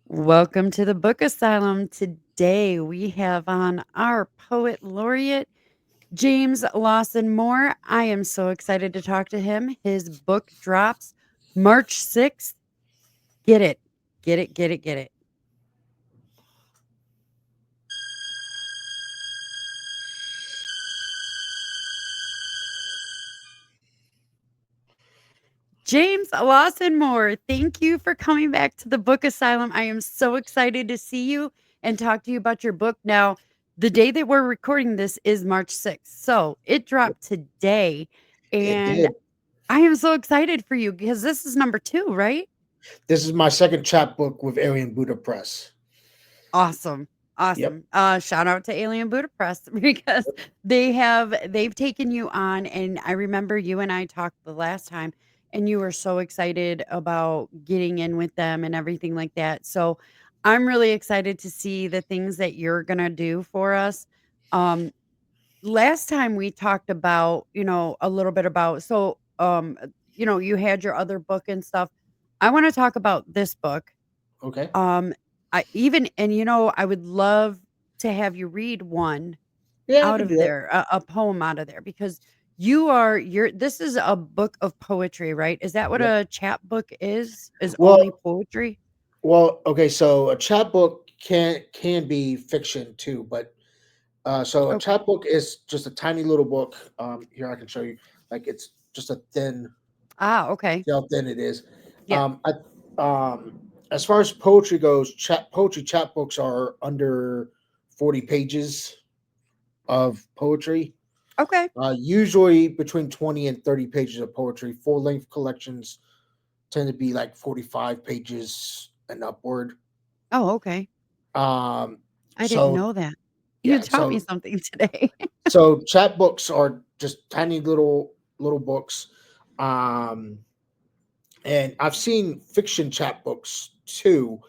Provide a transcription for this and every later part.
Welcome to the Book Asylum. Today we have on our poet laureate, James Lawson Moore. I am so excited to talk to him. His book drops March 6th. Get it, get it, get it, get it. James Lawson Moore, thank you for coming back to the Book Asylum. I am so excited to see you and talk to you about your book. Now, the day that we're recording this is March 6th. So it dropped today. It And did. I am so excited for you because this is number 2, right? This is my second chapbook with Alien Buddha Press. Awesome. Yep. Awesome. Shout out to Alien Buddha Press because they've taken you on, and I remember you and I talked the last time, and you were so excited about getting in with them and everything like that. So I'm really excited to see the things that you're gonna do for us. Um, Last time we talked about, a little bit about you had your other book and stuff. I want to talk about this book. Okay. Um, I even and, I would love to have you read one Yeah, I out can of do that. there, a poem out of there because you're this is a book of poetry, right? Is that what Yep. a chapbook is? Is only Well, poetry? okay. So a chapbook can be fiction too, but so a Okay. chapbook is just a tiny little book. Here I can show you. Like it's just a thin. Ah, okay. See how thin it is. Yeah. I as far as poetry goes, poetry chapbooks are under 40 pages of poetry. Okay. Usually between 20 and 30 pages of poetry. Full length collections tend to be like 45 pages and upward. Oh, okay. Um, I didn't so know that. You yeah, taught me something today. so chapbooks are just tiny little books. Um, and I've seen fiction chapbooks too.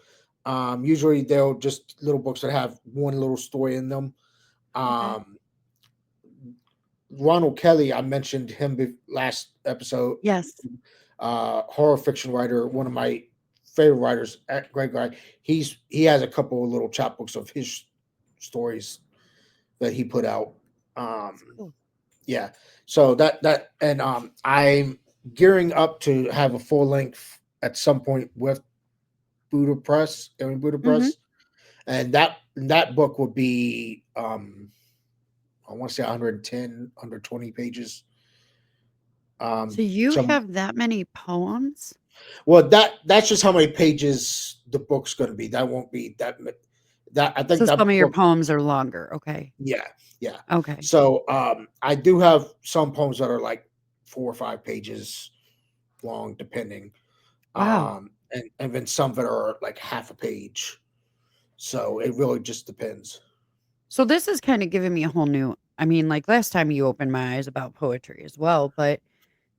Usually they'll just little books that have one little story in them. Okay. Um, Ronald Kelly, I mentioned him last episode. Yes. Horror fiction writer, one of my favorite writers, great guy. He has a couple of little chapbooks of his stories that he put out. Um, Cool. yeah, so I'm gearing up to have a full length at some point with Buddha Press, Aaron Buddha Mhm. Press, and that book would be I want to say 110, 120 pages. So you So have that many poems? well, that's just how many pages the book's going to be. That won't be that. I think So that some of your book. poems are longer. Okay. Yeah, yeah. Okay. So I do have some poems that are like 4 or 5 pages long, depending. Wow. And then some that are like half a page. So it really just depends. So this is kind of giving me a whole new I mean, like last time you opened my eyes about poetry as well, but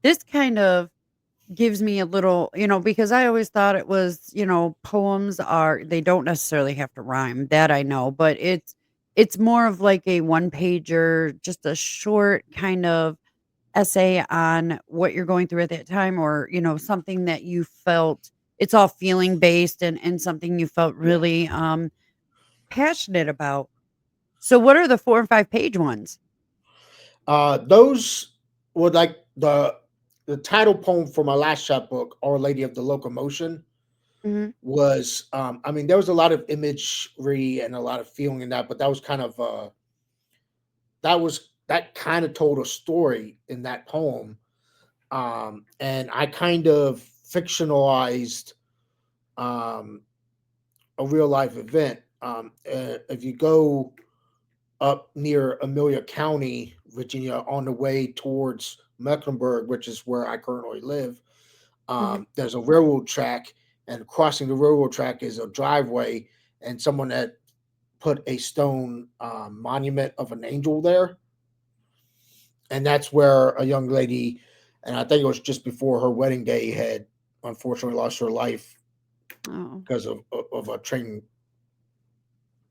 this kind of gives me a little, because I always thought it was, poems are they don't necessarily have to rhyme, that I know, but it's more of like a one pager, just a short kind of essay on what you're going through at that time or, something that you felt it's all feeling based and something you felt Yeah. really passionate about. So what are the 4 and 5 page ones? Those were like the title poem for my last chapbook, Our Lady of the Locomotion, Mhm. was I mean there was a lot of imagery and a lot of feeling in that, but that was kind of that kind of told a story in that poem. And I kind of fictionalized um a real life event. If you go up near Amelia County, Virginia, on the way towards Mecklenburg, which is where I currently live, Mhm. there's a railroad track, and crossing the railroad track is a driveway, and someone had put a stone monument of an angel there, and that's where a young lady, and I think it was just before her wedding day, had unfortunately lost her life Oh, because of a train.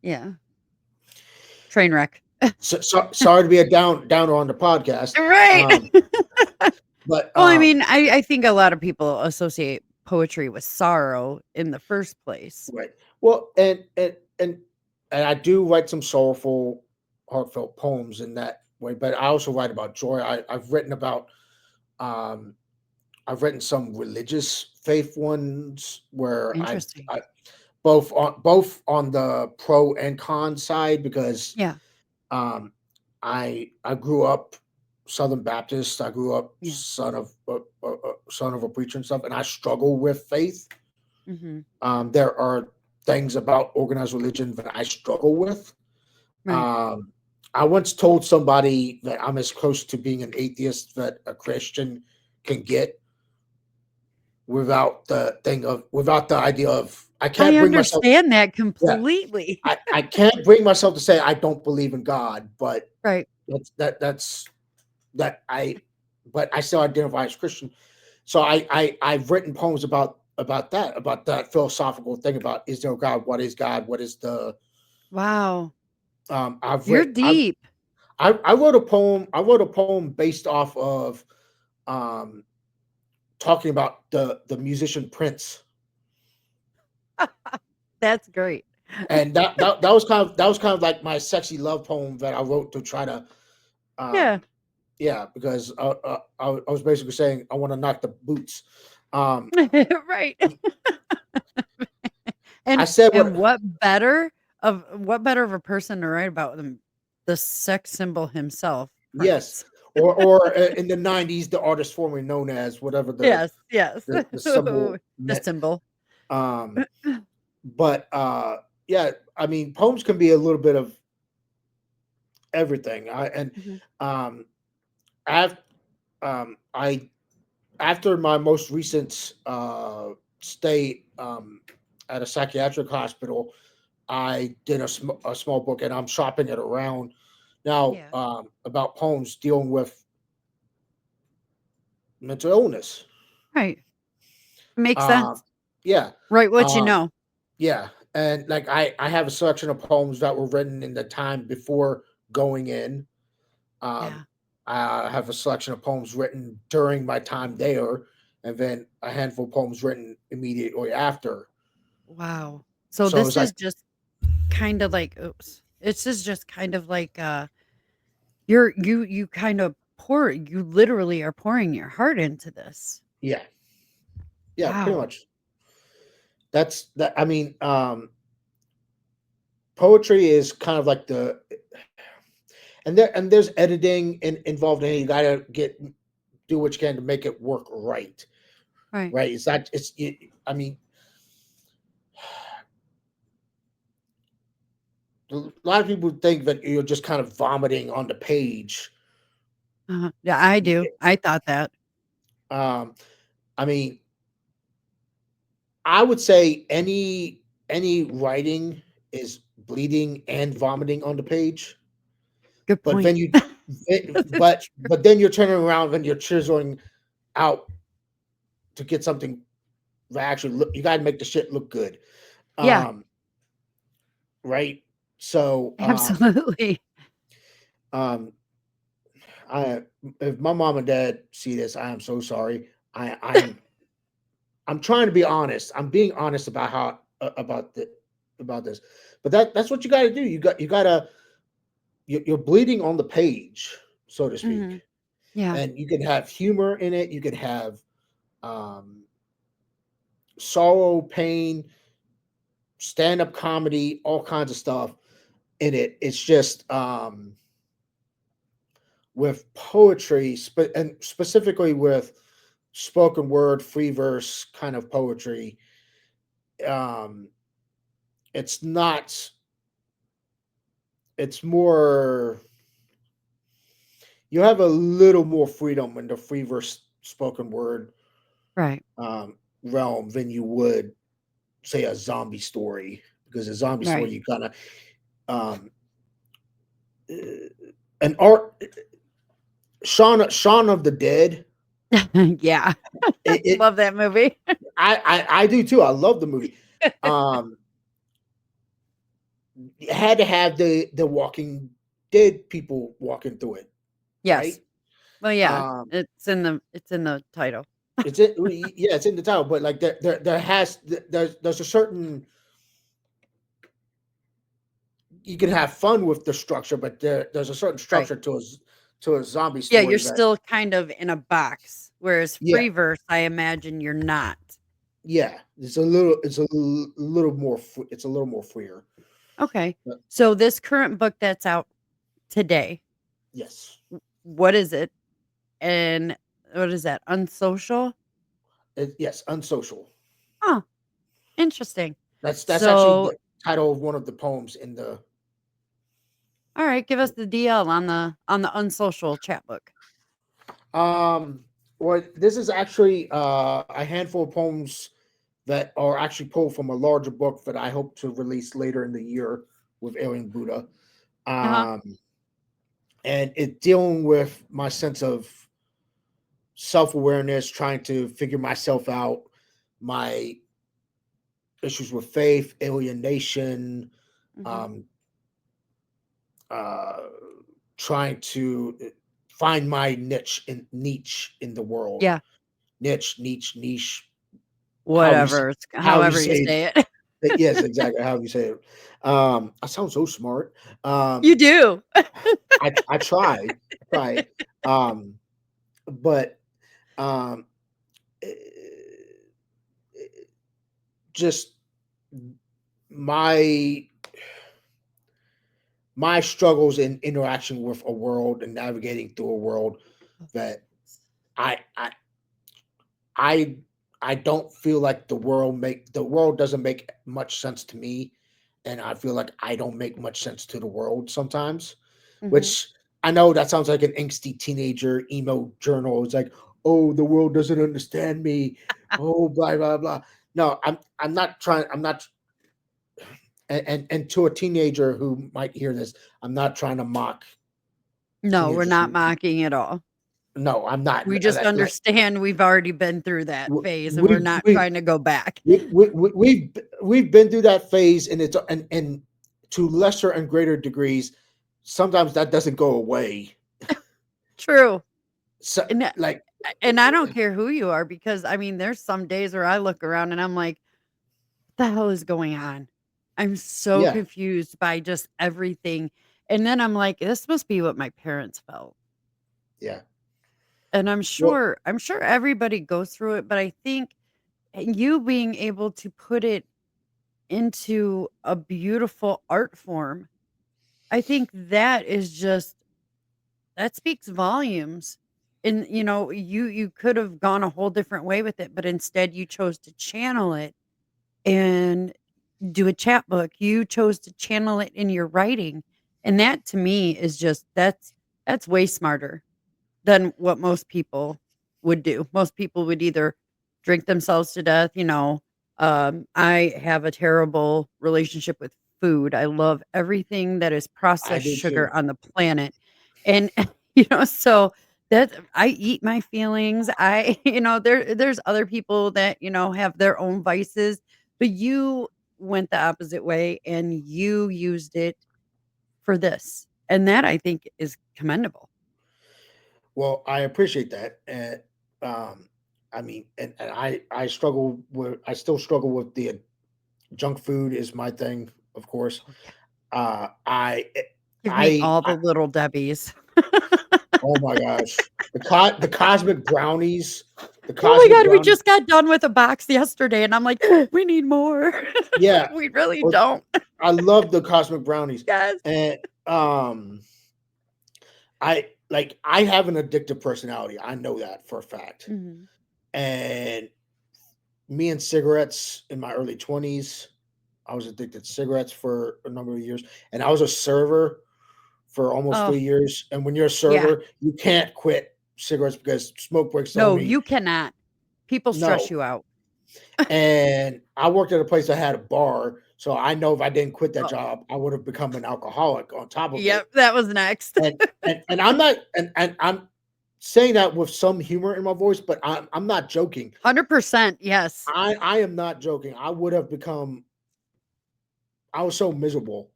yeah. Train wreck. Sorry to be a downer on the podcast, Right. but Well, I mean, I think a lot of people associate poetry was sorrow in the first place. Right. Well, and I do write some soulful, heartfelt poems in that way, but I also write about joy. I've written about um I've written some religious faith ones where Interesting. I both on the pro and con side because Yeah, I grew up Southern Baptist. I grew up yeah. son of a preacher and stuff, and I struggle with faith. Mhm. There are things about organized religion that I struggle with. Right. Um, I once told somebody that I'm as close to being an atheist that a Christian can get without the idea of I I can't bring myself. understand that Yeah, completely. I can't bring myself to say I don't believe in God, but Right. that's that I but I still identify as Christian. So I've written poems about that philosophical thing about is there a God? What is God? What is the Wow. I've You're read deep. I wrote a poem. I wrote a poem based off of um, talking about the musician Prince, That's great. and that was kind of like my sexy love poem that I wrote to try to Yeah. um, yeah, because I was basically saying I want to knock the boots. Um, Right. I And said and what what better of a person to write about than the sex symbol himself, yes, Prince. or in the '90s, the artist formerly known as whatever Yes, yes. the symbol The meant. symbol. Um, but yeah, I mean, poems can be a little bit of everything. Mhm. Um, I've I after my most recent stay at a psychiatric hospital, I did a small book, and I'm shopping it around now Yeah. about poems dealing with mental illness. Right. Makes Um, sense. yeah, Write what you um, know. yeah, and like I have a selection of poems that were written in the time before going in. Um, Yeah. I have a selection of poems written during my time there, and then a handful of poems written immediately after. Wow. So So this it's like, is just kinda like oops. This is just kind of like, you kind of you literally are pouring your heart into this. yeah, yeah, pretty Wow. much. That's that. I mean, poetry is kind of like and there's editing involved in it. You got to do what you can to make it work right. Right. Right? It's not. I mean, a lot of people think that you're just kind of vomiting on the page. Uh-huh. Yeah, I do. I thought that. Um, I mean, I would say any writing is bleeding and vomiting on the page, Good but point. then It's true. but then you're turning around and you're chiseling out to get something that actually look. You got to make the shit look good, Yeah, um, right? So, absolutely. um, I if my mom and dad see this, I am so sorry. I'm trying to be honest. I'm being honest about how about this, but that's what you got to do. You got to you're bleeding on the page, so to speak, Mhm. Yeah, and you can have humor in it. You can have um, sorrow, pain, stand up comedy, all kinds of stuff in it. It's just with poetry, and specifically with spoken word, free verse kind of poetry. Um, it's not. It's more. You have a little more freedom in the free verse spoken word right, realm than you would say a zombie story because a zombie story right. you kind of um an art Shaun of the Dead. Yeah. It Love that movie. I do too. I love the movie. Um, it had to have the Walking Dead people walking through it, Yes. right? Well, yeah, Um, it's in the title. yeah, it's in the title, but like there's a certain, you can have fun with the structure, but there's a certain Right. structure to a zombie Yeah, you're story that, still kind of in a box, whereas yeah, free verse, I imagine you're not. yeah, it's a little more freer. Okay. But So this current book that's out today, yes, what is it? And what is that? Unsocial? yes, unsocial. Huh, interesting. That's actually So, the title of one of the poems in the. all right, give us the DL on the unsocial chat book. Um, well, this is actually a handful of poems that are actually pulled from a larger book that I hope to release later in the year with Alien Buddha. Uh-huh. Um, and it dealing with my sense of self awareness, trying to figure myself out, my issues with faith, alienation, Mhm. um, uh, trying to find my niche in the world. Yeah, Niche, however whatever. It's however you however you say say it. it. Yes, exactly, however you say it. I sound so smart. You do. I try, um, but um, eh, just my my struggles in interaction with a world and navigating through a world that I I I I don't feel like the world doesn't make much sense to me, and I feel like I don't make much sense to the world sometimes. Mhm. Which I know that sounds like an angsty teenager emo journal. It's like, oh, the world doesn't understand me. Oh, blah blah blah. No, I'm not trying. I'm not. And to a teenager who might hear this, I'm not trying to mock No, we're teenagers not who. mocking at all. No, I'm not. We just understand we've already been through that phase, and we're We not we trying to go back. we've been through that phase, and it's and to lesser and greater degrees. Sometimes that doesn't go away. True. So, And like, and I don't care who you are because, I mean, there's some days where I look around and I'm like, "What the hell is going on?" I'm so yeah, confused by just everything, and then I'm like, "This must be what my parents felt." yeah. And Well, I'm sure everybody goes through it, but I think you being able to put it into a beautiful art form, I think that is just that speaks volumes. And, you could have gone a whole different way with it, but instead you chose to channel it and do a chat book. You chose to channel it in your writing. And that to me is just that's way smarter than what most people would do. Most people would either drink themselves to death, I have a terrible relationship with food. I love everything that is I processed do sugar too. on the planet. And, so that I eat my feelings. There's other people that, have their own vices, but you went the opposite way and you used it for this. And that I think is commendable. Well, I appreciate that, and um, I mean, and I still struggle with the junk food is my thing, of course. Oh, yeah. Uh, I Give me I all the little Debbies. Oh my gosh. The cosmic brownies, the Oh my cosmic god, we brownies. just got done with a box yesterday, and I'm like, "We need more." Yeah. We really Or don't. I love the cosmic brownies. Yes. And I have an addictive personality. I know that for a fact. Mhm. And me and cigarettes in my early 20s, I was addicted to cigarettes for a number of years. And I was a server for almost Oh, 3 years. And when you're a yeah. server, you can't quit cigarettes because smoke breaks told No, me you cannot. People stress no. you out. And I worked at a place that had a bar, so I know if I didn't quit that Oh, job, I would have become an alcoholic on top of yep, it. that was next. And I'm not and I'm saying that with some humor in my voice, but I'm not joking. 100%, yes. I am not joking. I would have become I was so miserable.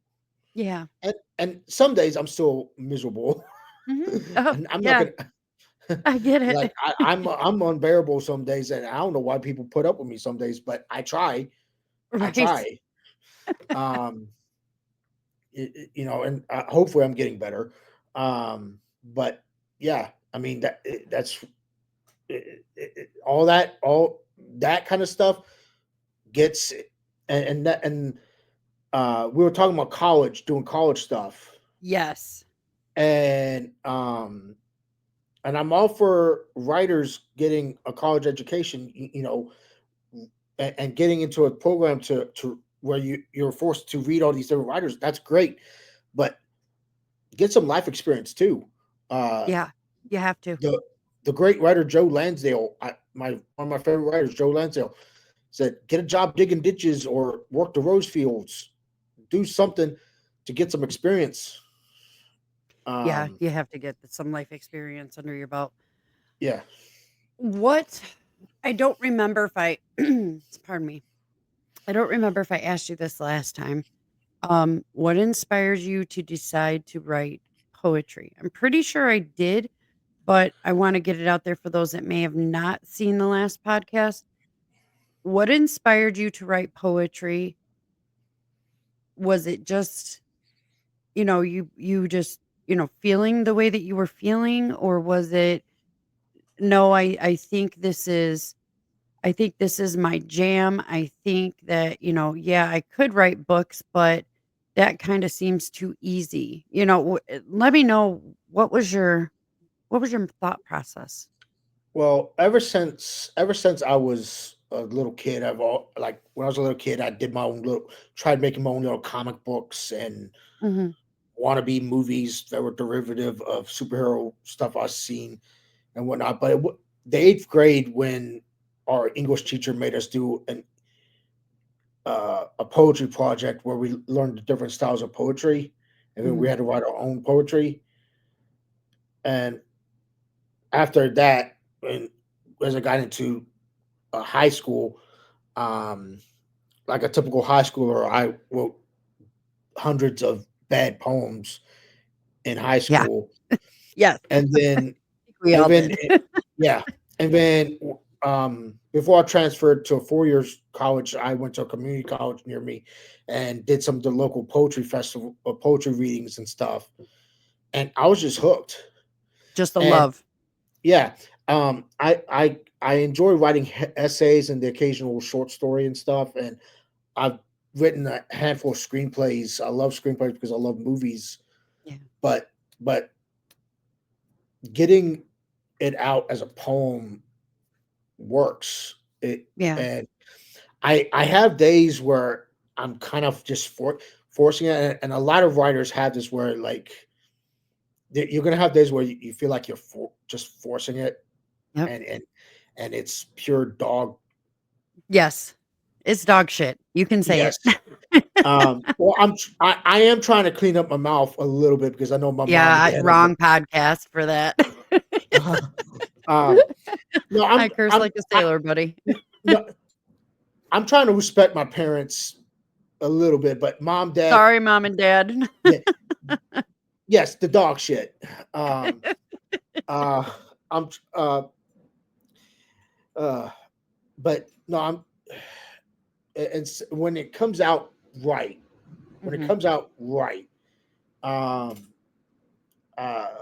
Yeah. And some days I'm still miserable. Mhm. Oh, And I'm not yeah. gonna. I get Like it. I'm unbearable some days, and I don't know why people put up with me some days, but I try. I Right. try. Um, and hopefully I'm getting better. But yeah, I mean that's all that kind of stuff gets, and we were talking about college, doing college stuff, Yes. and I'm all for writers getting a college education, and getting into a program to where you're forced to read all these different writers. That's great, but get some life experience too. Uh, Yeah. You have to. the the great writer Joe Lansdale, my one of my favorite writers, Joe Lansdale, said, "Get a job digging ditches or work the rose fields. Do something to get some experience." Yeah, Um, you have to get some life experience under your belt. yeah. What I don't remember if I pardon me. I don't remember if I asked you this last time. What inspires you to decide to write poetry? I'm pretty sure I did, but I want to get it out there for those that may have not seen the last podcast. What inspired you to write poetry? Was it just, you just, feeling the way that you were feeling, or was it no, I think this is my jam. I think that, yeah, I could write books, but that kind of seems too easy. Let me know what was your thought process? Well, ever since I was a little kid, I've all like when I was a little kid, I did my own little tried making my own little comic books and Mhm. wannabe movies that were derivative of superhero stuff I've seen and whatnot. But the eighth grade, when our English teacher made us do a poetry project where we learned the different styles of poetry, and then we Mhm. had to write our own poetry. And after that, and as I got into high school, um, like a typical high schooler, I wrote hundreds of bad poems in high Yeah. school, Yes. and then Think we and all then did. yeah, and then before I transferred to a 4 years college, I went to a community college near me and did some of the local poetry festival, poetry readings and stuff, and I was just hooked. Just the And love. yeah, I enjoy writing essays and the occasional short story and stuff, and I've written a handful of screenplays. I love screenplays because I love movies, Yeah. but but getting it out as a poem works. It Yeah. and I have days where I'm kind of just forcing it, and a lot of writers have this where like you're gonna have days where you feel like you're just forcing it, Yep. and it's pure dog. Yes. It's dog shit. You can say Yes. it. Well, I am trying to clean up my mouth a little bit because I know my mom and Yeah, dad are. wrong podcast for that. um, no, I curse like a sailor, buddy. no, I'm trying to respect my parents a little bit, but mom, dad, Sorry, mom and dad. yeah, yes, the dog shit. Um, uh, I'm, uh, but no, when it comes out right, when it Mhm. comes out right, um, uh,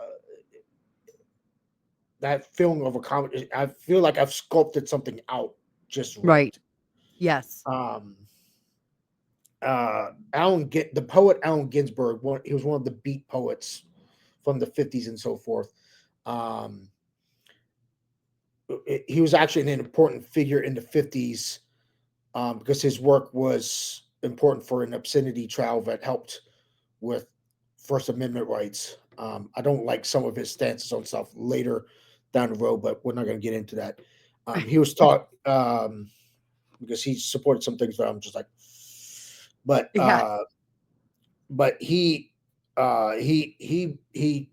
that feeling of accomplishment, I feel like I've sculpted something out just Right. right. Yes. Um, the poet Allen Ginsberg, he was one of the beat poets from the 50s and so forth. Um, he was actually an important figure in the 50s, because his work was important for an obscenity trial that helped with First Amendment rights. I don't like some of his stances on stuff later down the road, but we're not going to get into that. He was taught, because he supported some things that I'm just like, but Yeah. uh, but he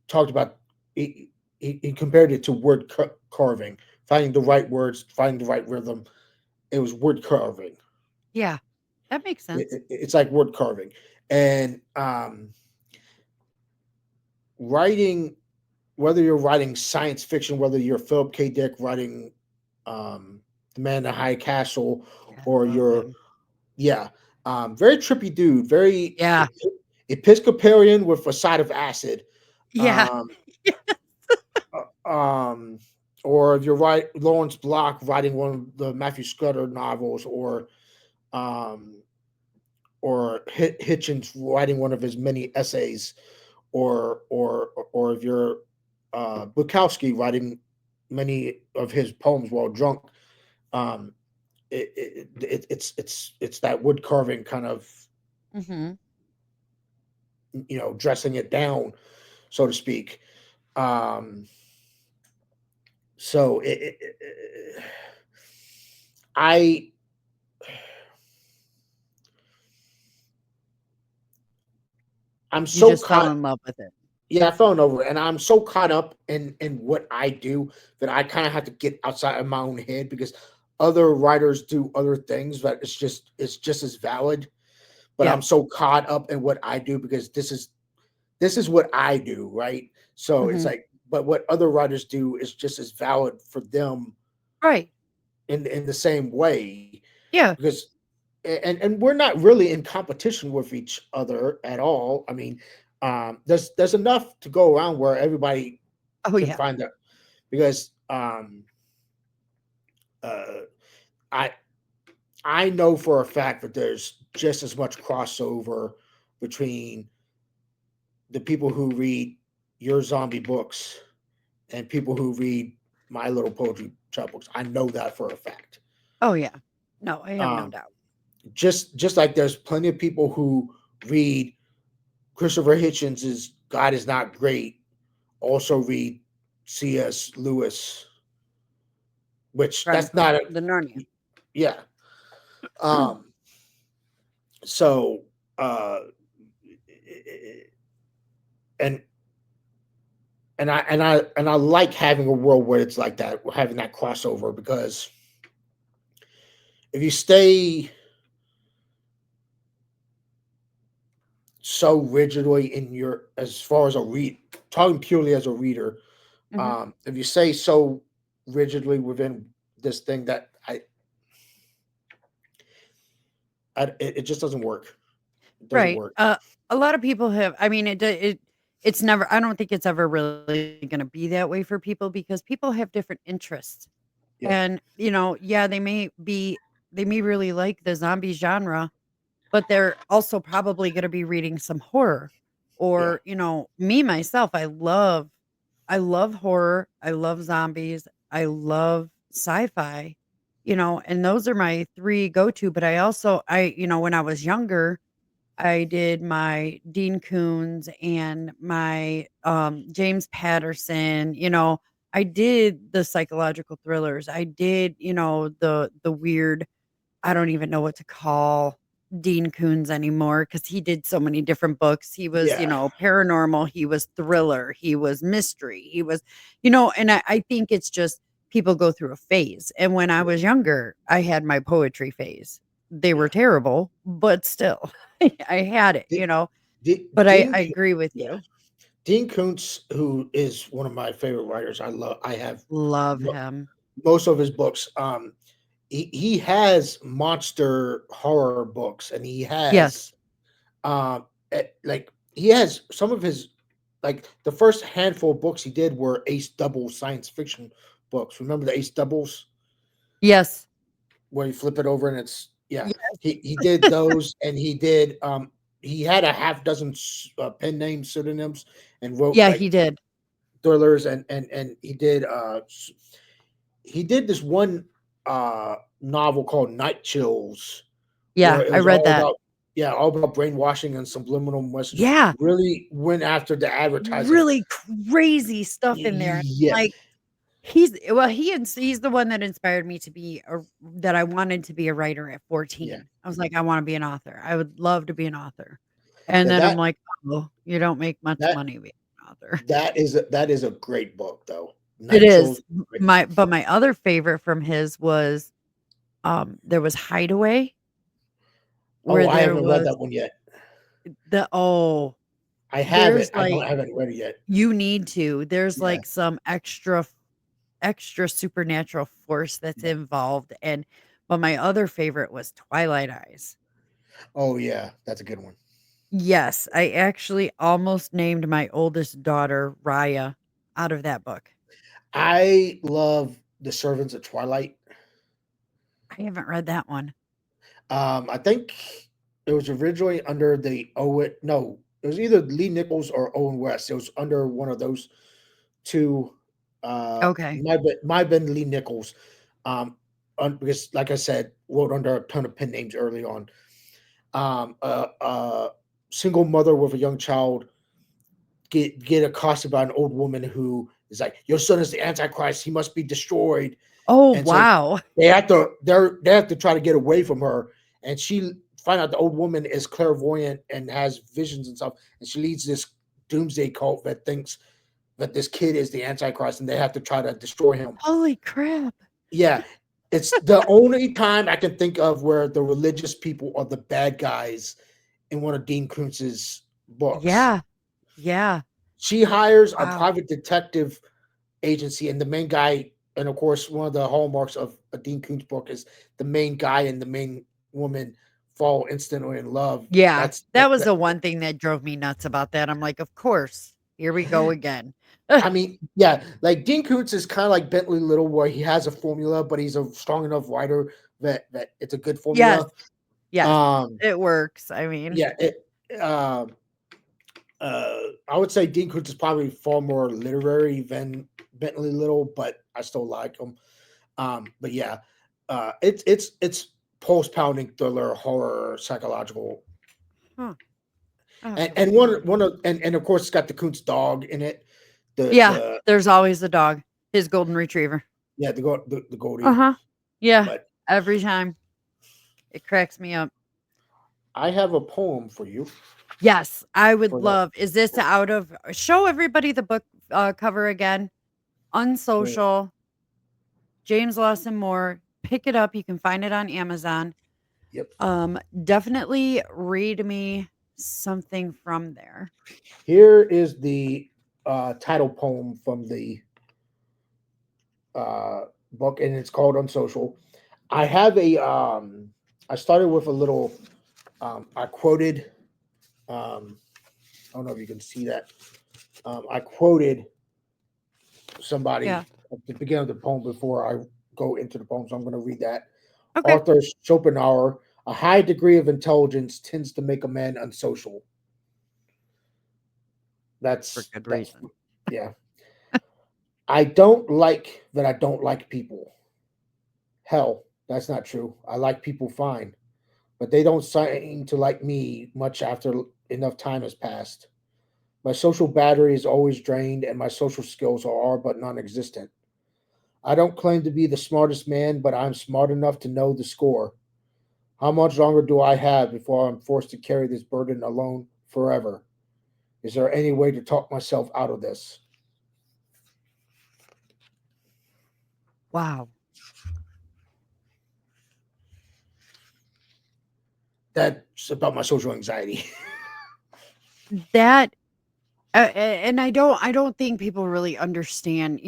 talked about, he, he compared it to word carving, finding the right words, finding the right rhythm. It was word carving. Yeah. That makes sense. It's like word carving, and writing. whether you're writing science fiction, whether you're Philip K. Dick writing The Man in the High Castle, Yeah, I or love you're, him. yeah, very trippy dude, very Yeah. Episcopalian with a side of acid. Yeah. Um, um, or if you're Lawrence Block writing one of the Matthew Scudder novels, um, or Hitchens writing one of his many essays, or if you're Bukowski writing many of his poems while drunk. Um, it's that wood carving kind of, Mhm. dressing it down, so to speak. Um, so I I'm You so just fell caught. in love with it. Yeah, I fell in over it, and I'm so caught up in what I do that I kind of have to get outside of my own head, because other writers do other things, but it's just as valid. But Yeah. I'm so caught up in what I do because this is what I do, right? So it's Mhm. like, but what other writers do is just as valid for them Right. in the same way, Yeah. because and we're not really in competition with each other at all. I mean, there's enough to go around where everybody Oh, can yeah. find that, because uh, I I know for a fact that there's just as much crossover between the people who read your zombie books and people who read my little poetry chapbooks. I know that for a fact. Oh, yeah. No, I have no Um, doubt. just like there's plenty of people who read Christopher Hitchens's God is Not Great, also read C.S. Lewis, which From that's not a, the Narnia. yeah. Um, so uh, and and I like having a world where it's like that, having that crossover, because if you stay so rigidly in your, as far as a read, talking purely as a reader, Mhm. if you say so rigidly within this thing, that it just doesn't work. It doesn't Right. work. A lot of people have I mean, it's never I don't think it's ever really gonna be that way for people because people have different interests. Yeah, And, yeah, they may really like the zombie genre, but they're also probably gonna be reading some horror. yeah, Or, me myself, I love horror, I love zombies, I love sci-fi, and those are my 3 go-to, but when I was younger, I did my Dean Koontz and my, James Patterson, I did the psychological thrillers. I did, the weird I don't even know what to call Dean Koontz anymore because he did so many different books. He was, yeah, paranormal, he was thriller, he was mystery, he was, and I think it's just people go through a phase. And when I yeah, was younger, I had my poetry phase. They were yeah. terrible, but still, I had it, D- but I Dean, agree with yeah, you. Dean Koontz, who is one of my favorite writers. I have Love mo- him. most of his books. He has monster horror books, and he has Yes. like he has some of his, like the first handful of books he did were Ace Double science fiction books. Remember the Ace Doubles, Yes. where you flip it over and it's, yeah. Yes. He did those, and he had a half dozen pen name pseudonyms, and wrote Yeah, like he did. thrillers, and he did this one novel called Night Chills, where Yeah, it I was read all that. about, yeah, all about brainwashing and subliminal messages. Yeah. Really went after the advertising. Really crazy stuff in there. Yeah, Like, he's the one that inspired me to be a that I wanted to be a writer at yeah. 14. I was like, "I wanna be an author. I would love to be an author." And That then I'm that like, "Oh, you don't make much that money being an author." that is a great book though. It Night is. Chills. Great. My other favorite from his was, there was Hideaway, Oh, where I there haven't read was that one yet. the oh. I have it. There's, I don't like haven't read it yet. you need to. There's, Yeah, like, some extra supernatural force that's yeah. involved, and but my other favorite was Twilight Eyes. Oh, yeah, that's a good one. Yes, I actually almost named my oldest daughter Raya out of that book. I love The Servants of Twilight. I haven't read that one. I think it was originally under the Owen. No, it was either Lee Nichols or Owen West. It was under one of those two. Okay. Might have been Lee Nichols. Because like I said, wrote under a ton of pen names early on. A single mother with a young child get accosted by an old woman who is like, "Your son is the Antichrist. He must be destroyed." Oh, And so wow. they have to try to get away from her, and she find out the old woman is clairvoyant and has visions and stuff, and she leads this doomsday cult that thinks that this kid is the Antichrist, and they have to try to destroy him. Holy crap. Yeah, it's the only time I can think of where the religious people are the bad guys in one of Dean Koontz's books. Yeah. Yeah. She hires a Wow. private detective agency, and the main guy, and of course, one of the hallmarks of a Dean Koontz book is the main guy and the main woman fall instantly in love. Yeah. That's That was the one thing that drove me nuts about that. I'm like, "Of course. Here we go again." I mean, yeah, like Dean Koontz is kind of like Bentley Little, where he has a formula, but he's a strong enough writer that it's a good Yes. formula. Yes. Um, It works. I mean, yeah, um, I would say Dean Koontz is probably far more literary than Bentley Little, but I still like him. But yeah, it's pulse pounding thriller, horror, psychological, huh. I'll have and to and look into one of and of course it's got the Koontz dog in it. Yeah, The there's always the dog, his golden retriever. Yeah, the Goldie. Uh-huh. Yeah, But every time. It cracks me up. I have a poem for you Yes, I would for the love is this out of show everybody the book, cover again. for, Unsocial, James Lawson Moore. Pick it up, you can find it on Amazon. yep. Definitely read me something from there. Here is the title poem from the book, and it's called Unsocial. I have a I started with a little I quoted I don't know if you can see that. I quoted Yeah, somebody at the beginning of the poem before I go into the poem, so I'm going to read that. okay. Arthur Schopenhauer, a high degree of intelligence tends to make a man unsocial. For good That's reason. yeah. I don't like that I don't like people. Hell, that's not true. I like people fine, but they don't seem to like me much after enough time has passed. My social battery is always drained, and my social skills are all but non existent. I don't claim to be the smartest man, but I'm smart enough to know the score. How much longer do I have before I'm forced to carry this burden alone forever? Is there any way to talk myself out of this? Wow. That's about my social anxiety. That and I don't think people really understand,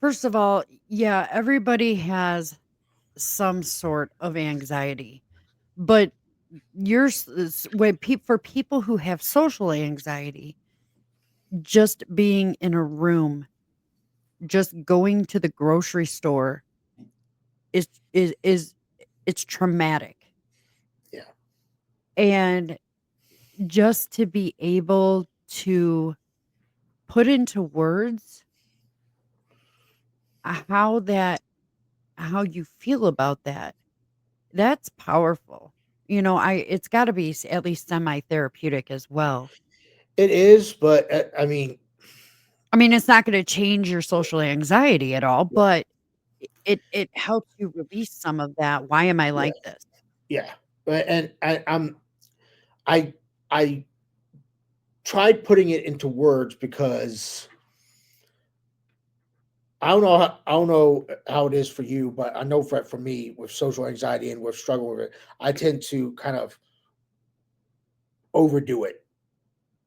first of all, yeah, everybody has some sort of anxiety, but when for people who have social anxiety, just being in a room, just going to the grocery store is is it's traumatic. Yeah. And just to be able to put into words how that how you feel about that, that's powerful. I it's gotta be at least semi-therapeutic as well. It is, but I mean, I mean, it's not gonna change your social anxiety at all, yeah, but it helps you release some of that, "Why am I yeah, like this?" yeah. And I I tried putting it into words because I don't know how it is for you, but I know for me with social anxiety and with struggle with it, I tend to kind of overdo it.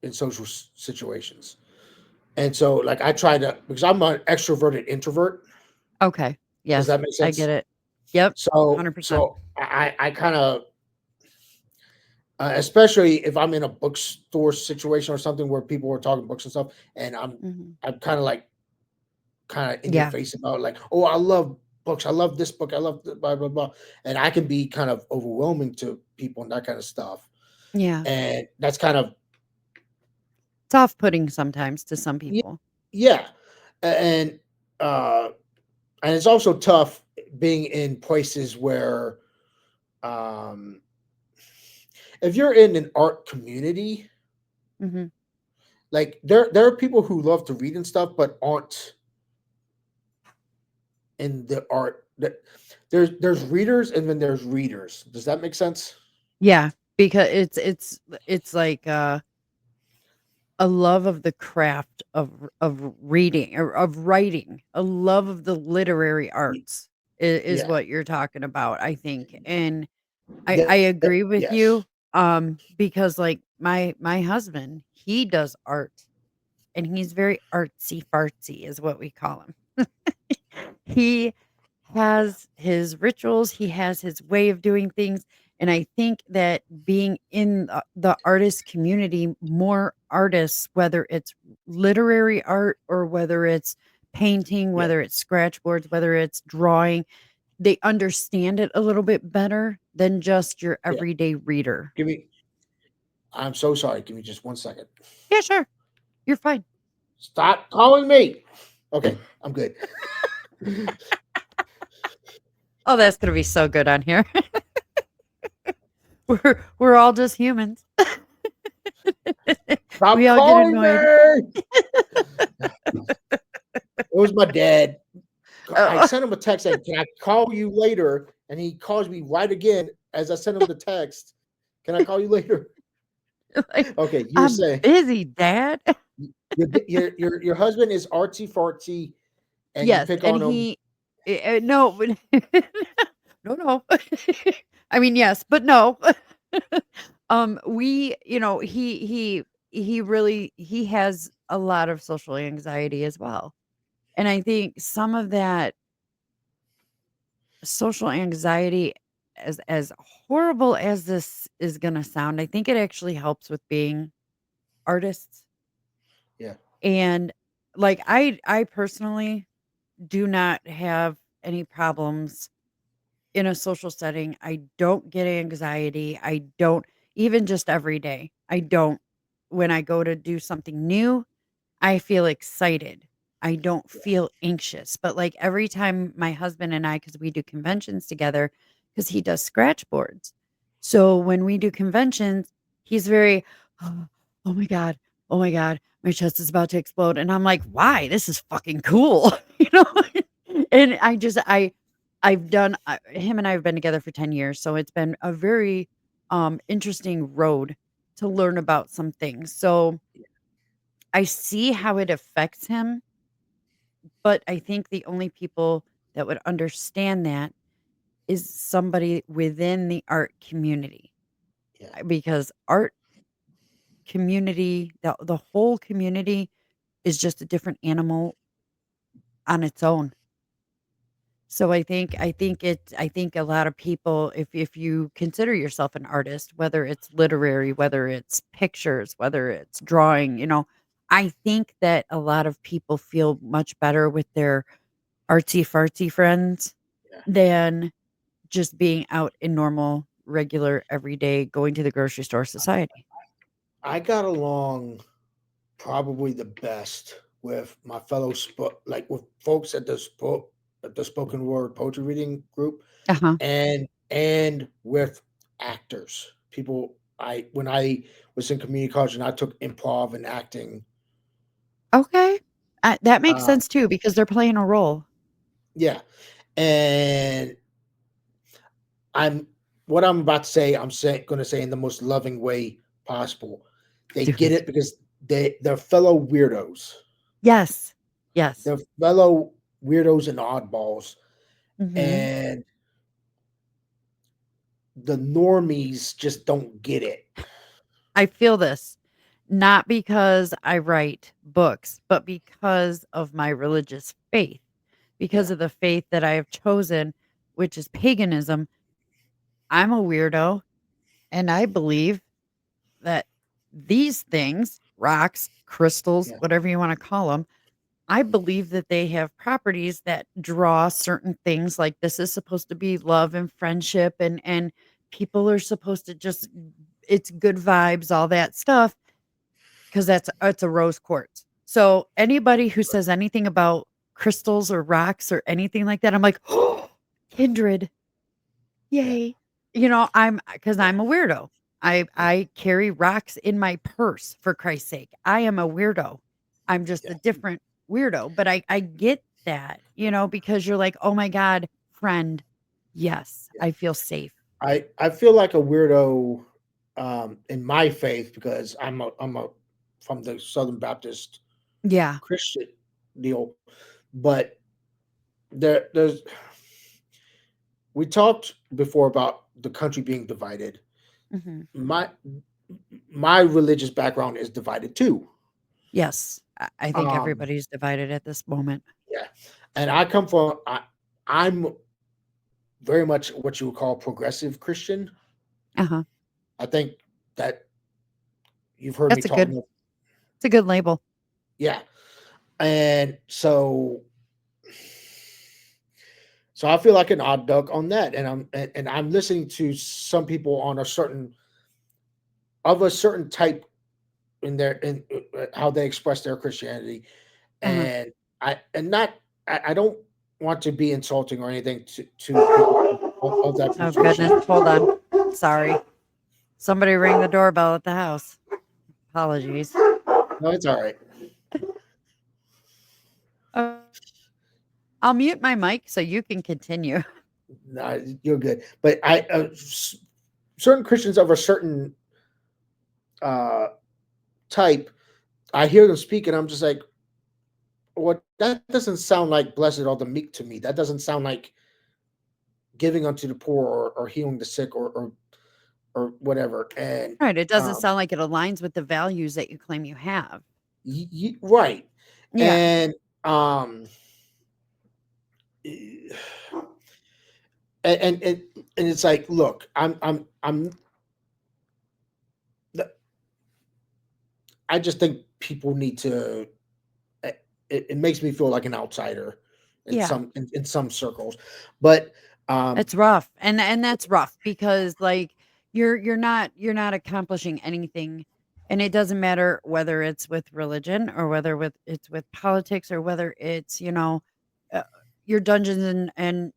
in social situations. And so, like, I try to, because I'm an extroverted introvert. Okay. Does Yes, that make I get sense? it. Yep, So, 100%. I kind of, especially if I'm in a bookstore situation or something where people are talking books and stuff, and Mhm. I'm kind of like kind of in your Yeah, face about like, oh, I love books, I love this book, I love blah blah blah, and I can be kind of overwhelming to people and that kind of stuff, yeah. and that's kind of It's off-putting sometimes to some yeah, people. yeah. And uh, and it's also tough being in places where um, if you're in an art community, Mhm. like there are people who love to read and stuff, but aren't in the art. That there's readers and then there's readers. Does that make sense? Yeah, because it's like, a love of the craft of reading or of writing, a love of the literary Y- arts is Yeah. what you're talking about, I think, and I That agree with yes. you, because, like, my husband, he does art, and he's very artsy-fartsy is what we call him. He Yeah. has his rituals, he has his way of doing things, and I think that being in the artist community, more artists, whether it's literary art or whether it's painting, Yeah. whether it's scratch boards, whether it's drawing, they understand it a little bit better than just your Yeah. everyday reader. Give me. I'm so sorry. Give me just 1 second. Yeah, sure. You're fine. Stop calling me. Okay, I'm good. Oh, that's gonna be so good on here. We're all just humans. Stop We all get calling annoyed. me. It was my dad. I Oh, sent him a text saying, "Can I call you later?" And he calls me right again as I sent him the text. Can I call you later? like, Okay, you were "I'm saying busy, dad." your husband is artsy fartsy, and you Yes, pick and on him. he no, but no, no. I mean, yes, but no. We he really he has a lot of social anxiety as well, and I think some of that social anxiety, as horrible as this is gonna sound, I think it actually helps with being artists, Yeah, and, like, I personally do not have any problems in a social setting. I don't get anxiety. I don't even just every day. I don't. When I go to do something new, I feel excited. I don't yeah, feel anxious. But like every time my husband and I, because we do conventions together, because he does scratch boards. So when we do conventions, he's very, oh, oh my God, oh my God, my chest is about to explode. And I'm like, why? This is fucking cool. you know? And I've done, him and I have been together for 10 years. So it's been a very interesting road to learn about some things. So I see how it affects him, but I think the only people that would understand that is somebody within the art community, yeah, because art community, the whole community is just a different animal on its own. So I think a lot of people, if you consider yourself an artist, whether it's literary, whether it's pictures, whether it's drawing, I think that a lot of people feel much better with their artsy-fartsy friends yeah. than just being out in normal, regular, everyday, going to the grocery store society. I got along probably the best with my fellow like with folks at the spoken word poetry reading group, Uh-huh. and with actors. People I when I was in community college and I took improv and acting. Okay. That makes Uh, sense too because they're playing a role. yeah, and I'm what I'm about to say. I'm going to say in the most loving way possible. They Do get it. it because they're fellow weirdos. Yes. Yes. They're fellow weirdos and oddballs, Mhm. and the normies just don't get it. I feel this. not because I write books, but because of my religious faith, because Yeah, of the faith that I have chosen, which is paganism. I'm a weirdo, and I believe that these things, rocks, crystals, yeah, whatever you want to call them, I believe that they have properties that draw certain things, like this is supposed to be love and friendship, and people are supposed to just it's good vibes, all that stuff, because that's it's a rose quartz. So anybody who says anything about crystals or rocks or anything like that, I'm like, oh, kindred. yeah, Yay. You know, I'm because yeah, I'm a weirdo. yeah, I carry rocks in my purse, for Christ's sake. I am a weirdo. I'm just yeah, a different weirdo, but I get that, because you're like, "Oh my god, friend. Yes, yeah. I feel safe." I feel like a weirdo in my faith because I'm a from the Southern Baptist Yeah. Christian deal, but there's we talked before about the country being divided. Mhm. My my religious background is divided too. Yes. I think Um, everybody's divided at this moment. yeah, and I come from I'm very much what you would call progressive Christian. Uh-huh. I think that you've heard me That's a talk. good it's a good label. Yeah, and so I feel like an odd duck on that, and I'm listening to some people on a certain type in their in how they express their Christianity, Uh-huh. and not I don't want to be insulting or anything to people of that Oh goodness. persuasion. Hold on. Sorry. Somebody rang the doorbell at the house. Apologies. No, it's all right. Oh, I'll mute my mic so you can continue. No, you're good. But certain Christians of a certain uh, type, I hear them speak, and I'm just like, "What? That doesn't sound like blessed are the meek to me. That doesn't sound like giving unto the poor or healing the sick or whatever." And Right, it doesn't um, sound like it aligns with the values that you claim you have. right, Yeah, and um, and it's like, look, I just think people need to. It makes me feel like an outsider yeah. in some circles, but um, It's rough, and that's rough because, like, you're not accomplishing anything, and it doesn't matter whether it's with religion or whether it's with politics or whether it's, uh, your Dungeons and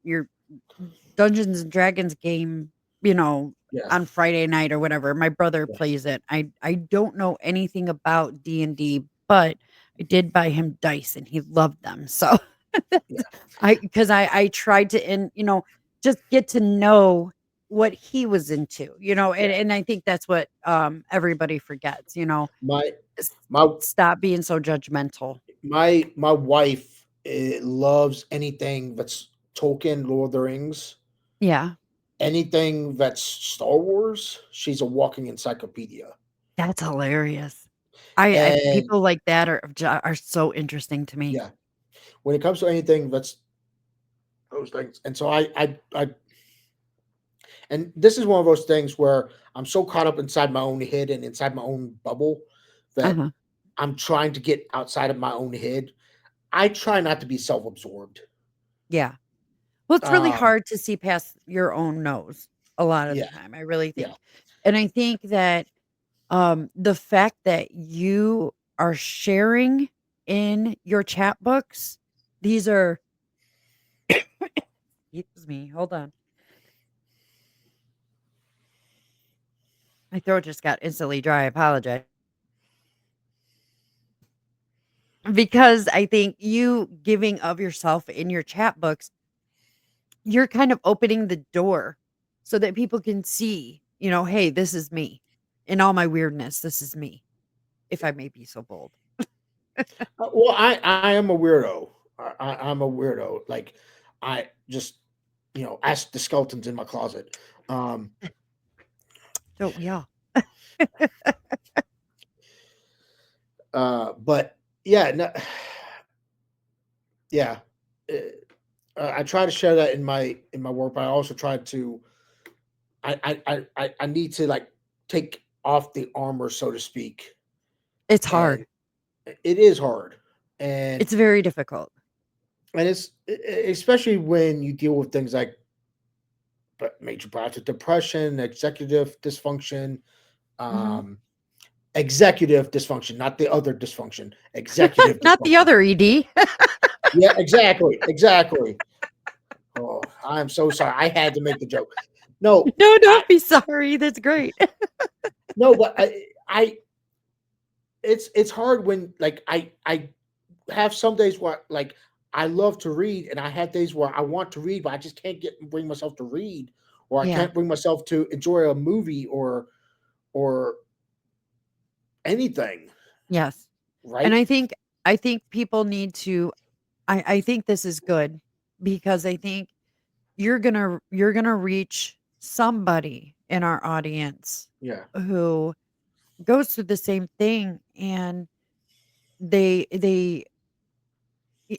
Dragons game, you know, yeah, on Friday night or whatever. My brother yeah, plays it. I don't know anything about D&D, but I did buy him dice and he loved them. So yeah, I tried to just get to know what he was into, yeah. and I think that's what everybody forgets, My s- my stop being so judgmental. my wife loves anything that's Tolkien, Lord of the Rings, Yeah. anything that's Star Wars. She's a walking encyclopedia, That's hilarious. I and people like that are so interesting to me. yeah, when it comes to anything that's those things, and so and this is one of those things where I'm so caught up inside my own head and inside my own bubble that Uh-huh. I'm trying to get outside of my own head. I try not to be self-absorbed. Yeah. Well, it's really Um, hard to see past your own nose a lot of the yeah, time, I really yeah, think. And I think that, the fact that you are sharing in your chat books, these are excuse me, hold on. My throat just got instantly dry, I apologize. Because I think you giving of yourself in your chat books, you're kind of opening the door so that people can see, "Hey, this is me. In all my weirdness, this is me," if I may be so bold. Well, I am a weirdo. I'm a weirdo. Like I just ask the skeletons in my closet. Um, Don't we all? But yeah, no, yeah. I try to share that in my work, but I also try to I need to like take off the armor, so to speak, It's and hard. it is hard, and It's very difficult. it's especially when you deal with things like major bouts of depression, Mhm. um, executive dysfunction, not the other dysfunction, executive Not the dysfunction. other ED. Yeah, exactly, exactly. Oh, I'm so sorry. I had to make the joke. No, No, I don't be sorry. That's great. no, but I it's hard when like I have some days where like I love to read and I have days where I want to read, but I just can't get bring myself to read, or I Yeah. can't bring myself to enjoy a movie or anything, Yes. And right? I think people need to I think this is good because I think you're gonna reach somebody in our audience Yeah, who goes through the same thing and they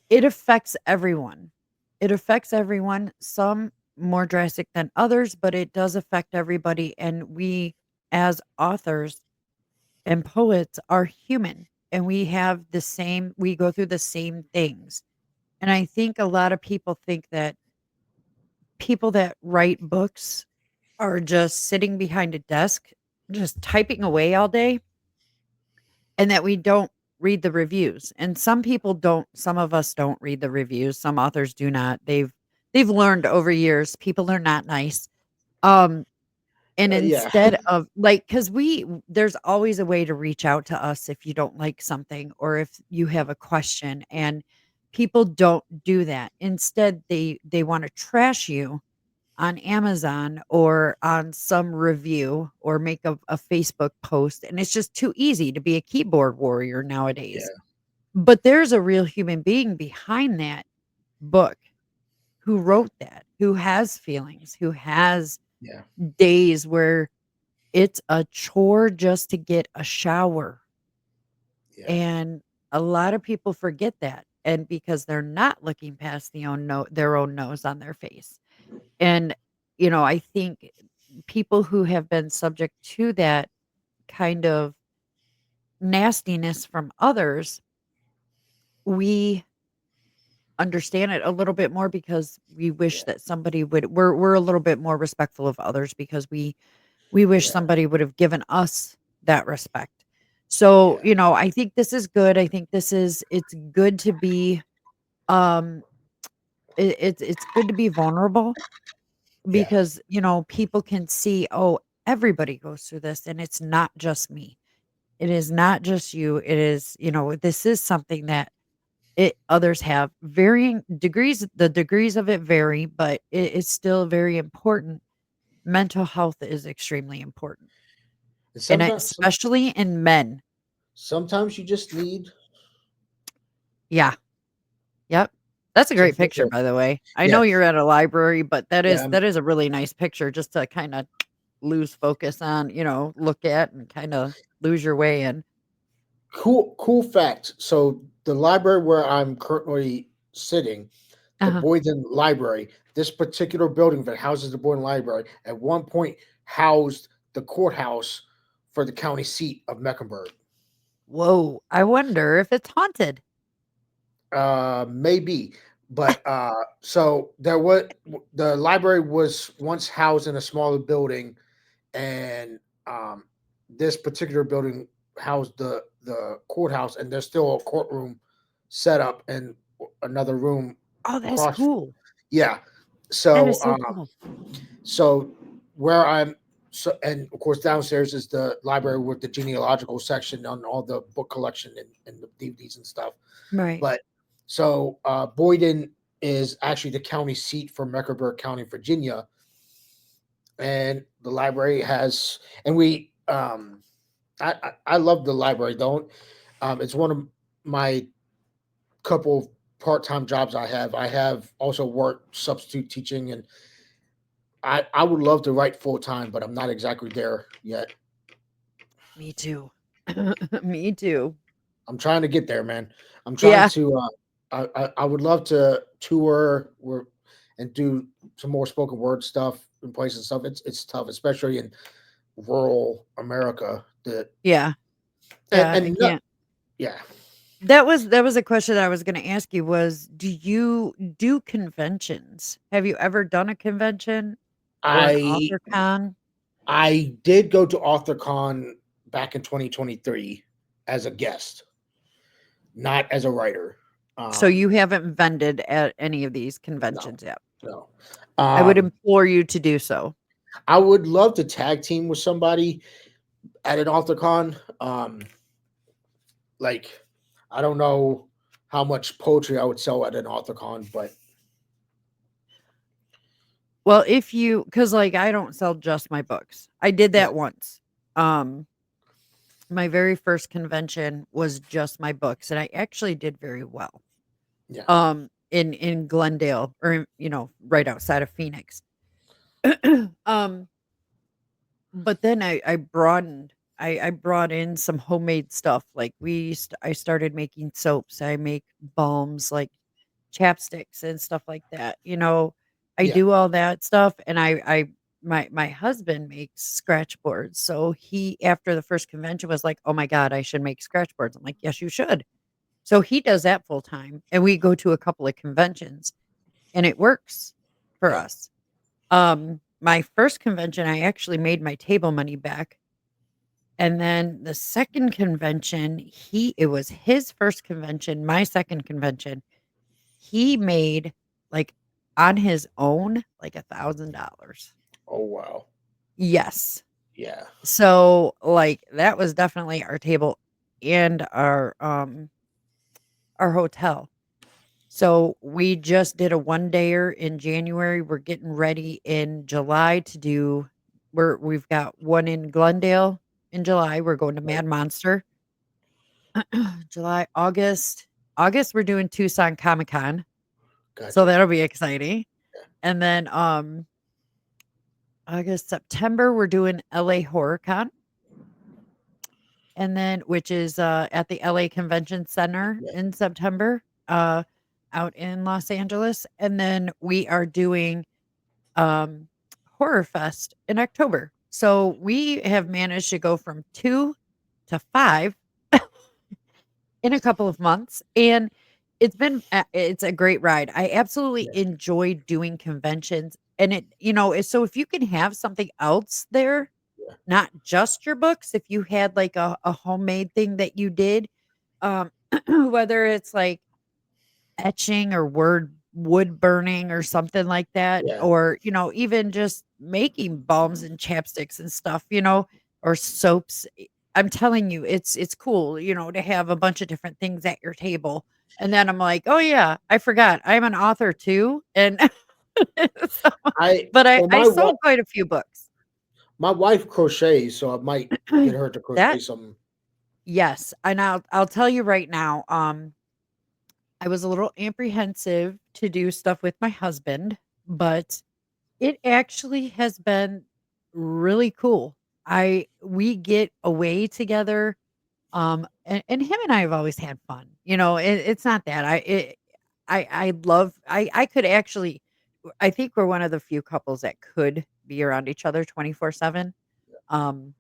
it affects everyone. It affects everyone, some more drastic than others, but it does affect everybody. And we, as authors and poets, are human and we have the same, we go through the same things. And I think a lot of people think that people that write books are just sitting behind a desk, just typing away all day, and that we don't read the reviews. And some people don't, some of us don't read the reviews. Some authors do not. They've learned over years people are not nice. Um and yeah, instead of like cuz we there's always a way to reach out to us if you don't like something or if you have a question, and people don't do that. Instead they want to trash you on Amazon or on some review or make a Facebook post. And it's just too easy to be a keyboard warrior nowadays. yeah, But there's a real human being behind that book who yeah, wrote that, who has feelings, who has yeah, days where it's a chore just to get a shower. yeah, And a lot of people forget that. And because they're not looking past their own nose on their face. And, I think people who have been subject to that kind of nastiness from others, we understand it a little bit more because we wish yeah, that somebody would we're a little bit more respectful of others because we wish yeah, somebody would have given us that respect. So, yeah, I think this is good. I think this is it's good to be um it's good to be vulnerable yeah, because, people can see, oh, everybody goes through this and it's not just me. It is not just you. It is, this is something that others have varying degrees. The degrees of it vary, but it's still very important. Mental health is extremely important. and And sometimes especially in men. sometimes you just need Yeah. Yep. That's a some great fresh picture, air. by the way. I Yeah, know you're at a library, but yeah, that is a really nice picture just to kind of lose focus on, look at and kind of lose your way in. cool fact. So the library where I'm currently sitting, the Uh-huh. Boyden Library, this particular building that houses the Boyden Library, at one point housed the courthouse for the county seat of Mecklenburg. Whoa. I wonder if it's haunted. Maybe, but so there was the library was once housed in a smaller building, and this particular building housed the courthouse, and there's still a courtroom set up and another room Oh, that is across. cool. Yeah, That so is so cool. so where I'm so and of course downstairs is the library with the genealogical section on all the book collection and the DVDs and stuff. Right. But so Boyden is actually the county seat for Mecklenburg County, Virginia, and the library has and we I love the library. Don't it's one of my couple of part-time jobs I have. I have also worked substitute teaching, and I would love to write full-time, but I'm not exactly there yet. Me too. Me too. I'm trying to get there, man. I'm trying Yeah. to. I would love to tour and do some more spoken word stuff in places and stuff. It's tough, especially in rural America. That Yeah. and, Yeah, I and no, can't. yeah, That was a question I was gonna ask you was, do you do conventions? Have you ever done a convention or an I author con? I did go to AuthorCon back in 2023 as a guest, not as a writer. So you Um, haven't vended at any of these no, conventions yet. no. I would Um, implore you to do so. I would love to tag team with somebody at an AuthorCon. Like, I don't know how much poetry I would sell at an AuthorCon, but Well, if you, because like, I don't sell just my books. I did right, that once. Um, my very first convention was just my books, and I actually did very well. yeah, In Glendale or, right outside of Phoenix. Um, but then I broadened. I brought in some homemade stuff. Like I started making soaps. I make balms, like chapsticks and stuff like that. I yeah, do all that stuff, and my husband makes scratch boards. So he, after the first convention, was like, "Oh my god, I should make scratch boards." I'm like, "Yes, you should." So he does that full time, and we go to a couple of conventions, and it works for yeah. us. My first convention, I actually made my table money back. And then the second convention, it was his first convention, my second convention. He made, like, on his own, like $1,000. Oh wow, Yes. yeah, So, like, that was definitely our table and our hotel. So we just did a one-dayer in January. We're getting ready in July to do we've got one in Glendale in July. We're going to right, Mad Monster. July, August. August, we're doing Tucson Comic Con. So gotcha. that'll be exciting. And then August, September, we're doing LA Horror Con. And then which is at the LA Convention Center Yeah, in September, out in Los Angeles. And then we are doing um, Horror Fest in October. So we have managed to go from 2 to 5 in a couple of months, and it's a great ride. I absolutely yeah, enjoy doing conventions, and so if you can have something else there, yeah, not just your books, if you had like a homemade thing that you did, um, whether it's like etching or wood burning or something like that, yeah. or, even just making balms and chapsticks and stuff, or soaps. I'm telling you, it's cool, to have a bunch of different things at your table. And then I'm like, "Oh yeah, I forgot. I'm an author too." And so, I but I well, I sold quite a few books. my wife crochets, so I might get her to crochet That some. Yes, and I'll tell you right now, I was a little apprehensive to do stuff with my husband, but it actually has been really cool. I We get away together, and him and I have always had fun. It's not that I love. I could actually. I think we're one of the few couples that could be around each other 24/7. Um,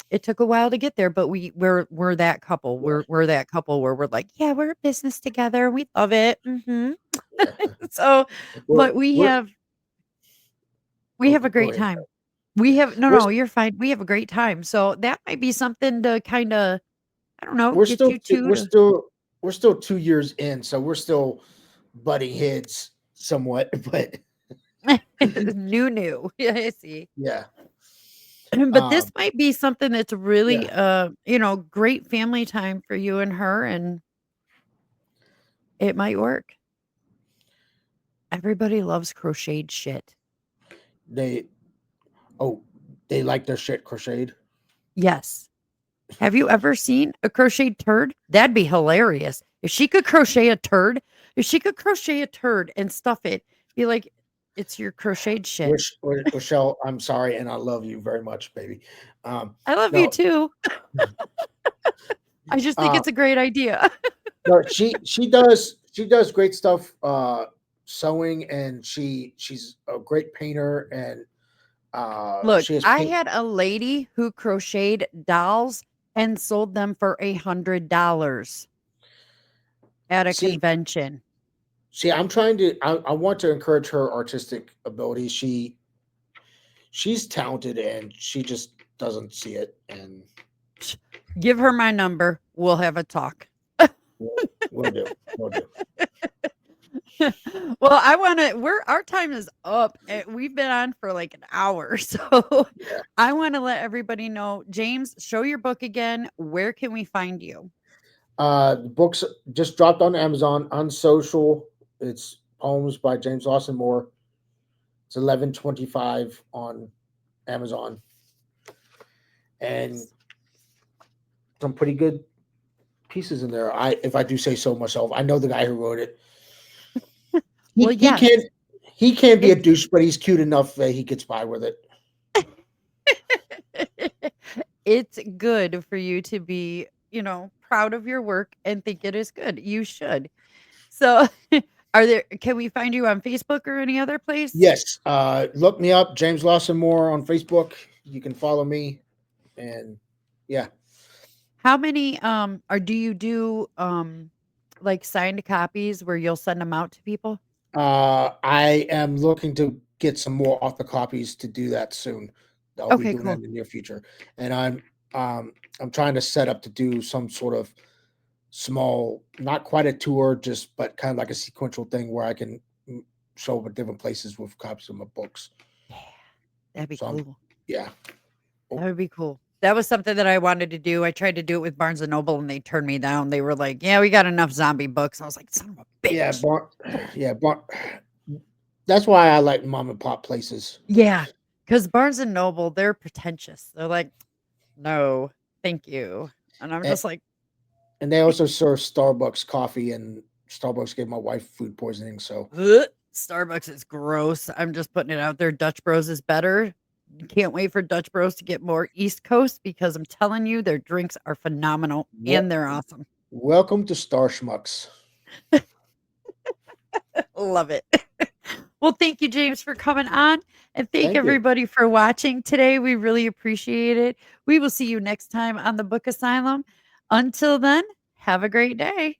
it took a while to get there, but we're that couple. Yeah, We're that couple where we're like, yeah, we're a business together. We love it. yeah. So, We're but we we're have we oh, have a go great ahead. time. We Yeah, have No, we're no, you're fine. We have a great time. So that might be something to kinda, I don't know, we're get still you t- 2 we're to still we're still 2 years in, so we're still butting heads somewhat, but new. Yeah, I see. yeah, But this um, might be something that's really, yeah. great family time for you and her, and it might work. Everybody loves crocheted shit. They oh, they like their shit crocheted. Yes. Have you ever seen a crocheted turd? That'd be hilarious. If she could crochet a turd and stuff it, be like, "It's your crocheted shit." Rochelle, I'm sorry, and I love you very much, baby. I love you No, too. I just think Uh, it's a great idea. no, she does great stuff sewing, and she's a great painter, and Look, she has I paint. had a lady who crocheted dolls and sold them for $100 at a See, convention. I'm trying to. I want to encourage her artistic ability. She's talented, and she just doesn't see it. And Give her my number. We'll have a talk. we'll do. We'll do. Well, I wanna we're our time is up, and we've been on for, like, an hour, so Yeah. I wanna let everybody know, James, show your book again. Where can we find you? The books just dropped on Amazon. Unsocial. It's poems by James Lawson Moore. It's 11.25 on Amazon, and some pretty good pieces in there. If I do say so myself, I know the guy who wrote it. Well, He yes, can't be a it's douche, but he's cute enough that he gets by with it. it's good for you to be, proud of your work and think it is good. You should. So, can we find you on Facebook or any other place? Yes, look me up, James Lawson Moore on Facebook. You can follow me, and yeah, How many, or do you do, like, signed copies where you'll send them out to people? I am looking to get some more author copies to do that soon. I'll be Okay, doing that cool. in the near future, and I'm trying to set up to do some sort of small, not quite a tour, just but kind of like a sequential thing where I can show up at different places with copies of my books. Yeah, that'd be So I'm cool. yeah. That Oh, would be cool. That was something that I wanted to do. I tried to do it with Barnes& and Noble, and they turned me down. They were like, "Yeah, we got enough zombie books." I was like, "Son of a yeah, bitch." yeah, that's why I like mom and pop places. Yeah, because Barnes& and Noble, they're pretentious. They're like, "No, thank you." And I'm And, just like, and they also serve Starbucks coffee, and Starbucks gave my wife food poisoning. So "Ugh, Starbucks is gross." I'm just putting it out there. Dutch Bros is better. Can't wait for Dutch Bros to get more East Coast because I'm telling you, their drinks are phenomenal what? and they're awesome. Welcome to Star Schmucks. Love it. Well, thank you, James, for coming on, and thank Thank you. everybody for watching today. We really appreciate it. We will see you next time on the Book Asylum. Until then, have a great day.